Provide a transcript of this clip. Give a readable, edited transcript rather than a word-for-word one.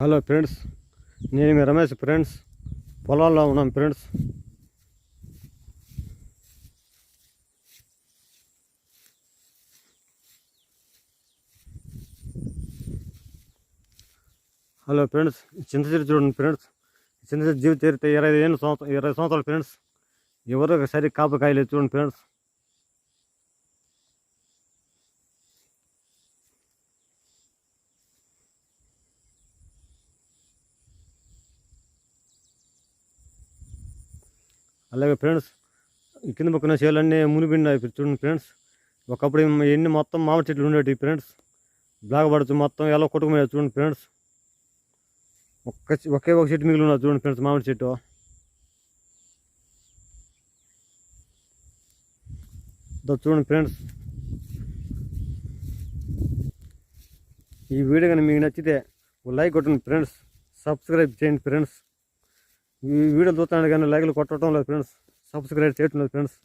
Hello friends, నేను మీ Ramesh friends. పొలాల్లో ఉన్నాం ఫ్రెండ్స్. హలో ఫ్రెండ్స్, చింత చెట్టు చూడండి ఫ్రెండ్స్. చింత చెట్టు జీవిత చరిత్ర 20 సంవత్సరాలు ఫ్రెండ్స్. ఎవరో సరి కాపు కాయలేదు చూడండి ఫ్రెండ్స్. అలాగే ఫ్రెండ్స్, ఈ కింద పక్కన చేలన్నీ మునిపిండినాయి చూడండి ఫ్రెండ్స్. ఒకప్పుడు ఎన్ని మొత్తం మామిడి చెట్లు ఉండేవి ఫ్రెండ్స్. బ్లాక్ పడుతూ మొత్తం ఎలా కొట్టుకుపోయాయి చూడండి ఫ్రెండ్స్. ఒకే ఒక చెట్టు మిగిలి ఉన్నది చూడండి ఫ్రెండ్స్, మామిడి చెట్టు. చూడండి ఫ్రెండ్స్, ఈ వీడియో కానీ మీకు నచ్చితే ఒక లైక్ కొట్టండి ఫ్రెండ్స్. సబ్స్క్రైబ్ చేయండి ఫ్రెండ్స్. ఈ వీడియో చూస్తాను కానీ లైక్లు కొట్టడం లేదు ఫ్రెండ్స్, సబ్స్క్రైబ్ చేయటం లేదు ఫ్రెండ్స్.